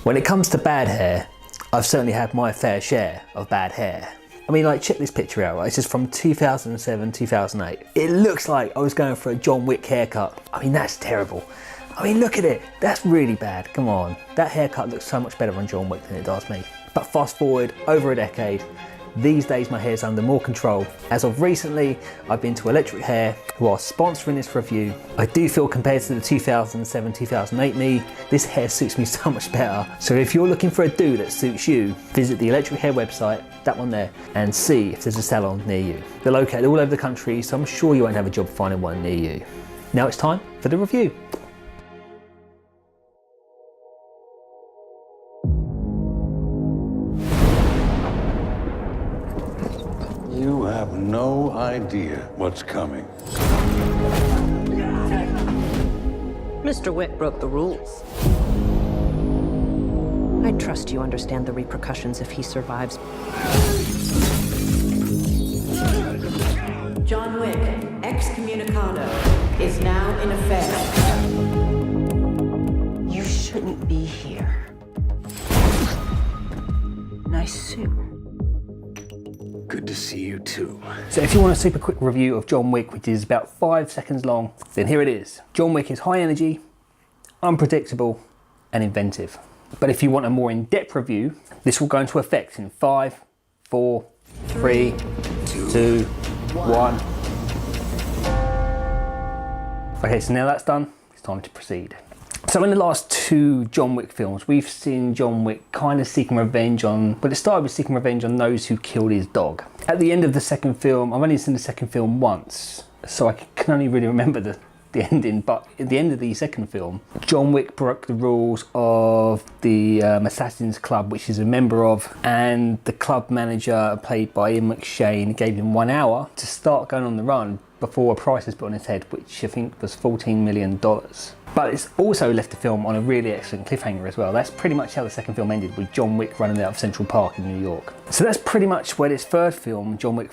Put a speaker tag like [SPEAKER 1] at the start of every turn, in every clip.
[SPEAKER 1] When it comes to bad hair, I've certainly had my fair share of bad hair. I mean, like, check this picture out, right? This is from 2007, 2008. It looks like I was going for a John Wick haircut. I mean, that's terrible. I mean, look at it. That's really bad. Come on. That haircut looks so much better on John Wick than it does me. But fast forward over a decade, these days my hair's under more control. As of recently, I've been to Electric Hair, who are sponsoring this review. I do feel compared to the 2007, 2008 me, this hair suits me so much better. So if you're looking for a do that suits you, visit the Electric Hair website, that one there, and see if there's a salon near you. They're located all over the country, so I'm sure you won't have a job finding one near you. Now it's time for the review.
[SPEAKER 2] You have no idea what's coming.
[SPEAKER 3] Mr. Wick broke the rules. I trust you understand the repercussions if he survives.
[SPEAKER 4] John Wick, excommunicado, is now in effect.
[SPEAKER 5] You shouldn't be here. Nice suit.
[SPEAKER 2] Good to see you too.
[SPEAKER 1] So if you want a super quick review of John Wick, which is about 5 seconds long, then here it is. John Wick is high energy, unpredictable, and inventive. But if you want a more in-depth review, this will go into effect in 5, 4, 3, 2, 1. Okay, so now that's done, it's time to proceed. So in the last 2 John Wick films, we've seen John Wick kind of seeking revenge on, well, it started with seeking revenge on those who killed his dog. At the end of the second film, I've only seen the second film once, so I can only really remember the ending, but at the end of the second film, John Wick broke the rules of the Assassin's Club, which he's a member of, and the club manager, played by Ian McShane, gave him 1 hour to start going on the run before a price was put on his head, which I think was $14 million. But it's also left the film on a really excellent cliffhanger as well. That's pretty much how the second film ended, with John Wick running out of Central Park in New York. So that's pretty much where this third film, John Wick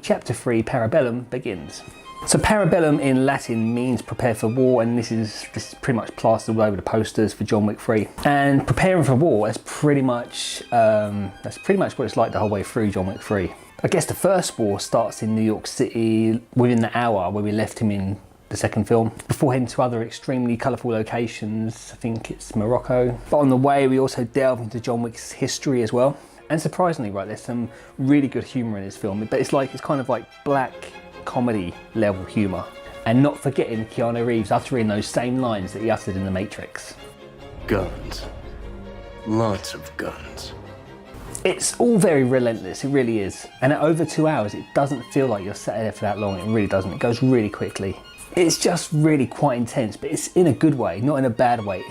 [SPEAKER 1] Chapter 3, Parabellum, begins. So Parabellum in Latin means prepare for war, and this is pretty much plastered all over the posters for John Wick 3. And preparing for war, that's pretty much what it's like the whole way through John Wick 3. I guess the first war starts in New York City within the hour where we left him in the second film, before heading to other extremely colourful locations. I think it's Morocco. But on the way, we also delve into John Wick's history as well. And surprisingly, right, there's some really good humour in this film, but it's kind of like black comedy level humour. And not forgetting Keanu Reeves uttering those same lines that he uttered in The Matrix.
[SPEAKER 2] Guns. Lots of guns.
[SPEAKER 1] It's all very relentless, it really is. And at over 2 hours, it doesn't feel like you're sat there for that long, it really doesn't. It goes really quickly. It's just really quite intense, but it's in a good way, not in a bad way.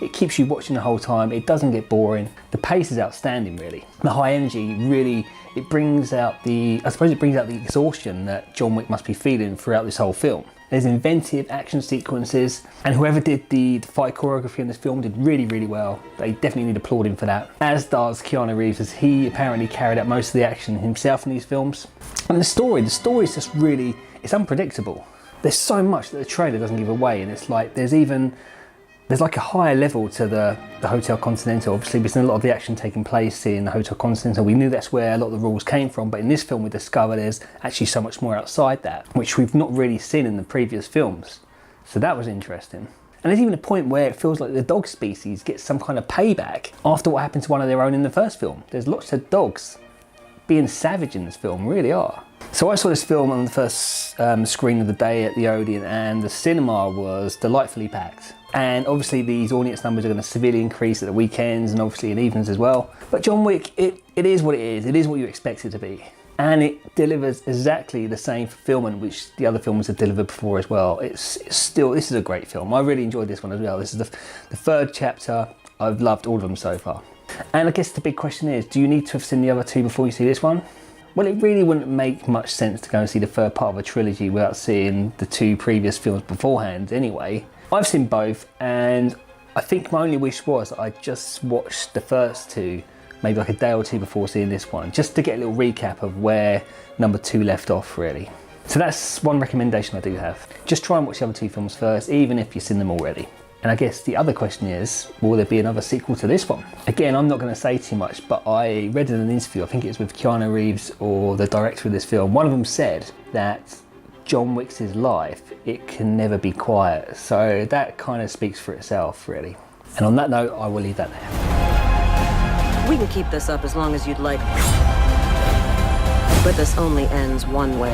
[SPEAKER 1] It keeps you watching the whole time, it doesn't get boring. The pace is outstanding, really. The high energy really, it brings out the exhaustion that John Wick must be feeling throughout this whole film. There's inventive action sequences, and whoever did the fight choreography in this film did really, really well. They definitely need applauding for that. As does Keanu Reeves, as he apparently carried out most of the action himself in these films. And the story is just really, it's unpredictable. There's so much that the trailer doesn't give away, and it's like there's like a higher level to the Hotel Continental. Obviously, we've seen a lot of the action taking place in the Hotel Continental. We knew that's where a lot of the rules came from, but in this film we discover there's actually so much more outside that, which we've not really seen in the previous films. So that was interesting. And there's even a point where it feels like the dog species gets some kind of payback after what happened to one of their own in the first film. There's lots of dogs being savage in this film, really are. So I saw this film on the first screen of the day at the Odeon, and the cinema was delightfully packed. And obviously these audience numbers are going to severely increase at the weekends and obviously in evenings as well. But John Wick, it is what it is. It is what you expect it to be. And it delivers exactly the same fulfillment which the other films have delivered before as well. This is a great film. I really enjoyed this one as well. This is the third chapter. I've loved all of them so far. And I guess the big question is, do you need to have seen the other 2 before you see this one? Well, it really wouldn't make much sense to go and see the third part of a trilogy without seeing the 2 previous films beforehand anyway. I've seen both, and I think my only wish was I just watched the first 2 maybe like a day or 2 before seeing this one, just to get a little recap of where number 2 left off, really. So that's one recommendation I do have. Just try and watch the other 2 films first, even if you've seen them already. And I guess the other question is, will there be another sequel to this one? Again, I'm not going to say too much, but I read in an interview, I think it's with Keanu Reeves or the director of this film, one of them said that John Wick's life, it can never be quiet. So that kind of speaks for itself, really. And on that note, I will leave that there.
[SPEAKER 3] We can keep this up as long as you'd like. But this only ends one way.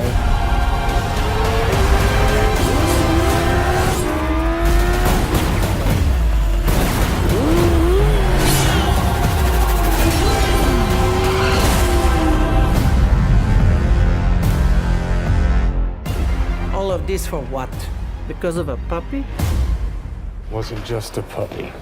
[SPEAKER 6] All of this for what? Because of a puppy?
[SPEAKER 2] Wasn't just a puppy.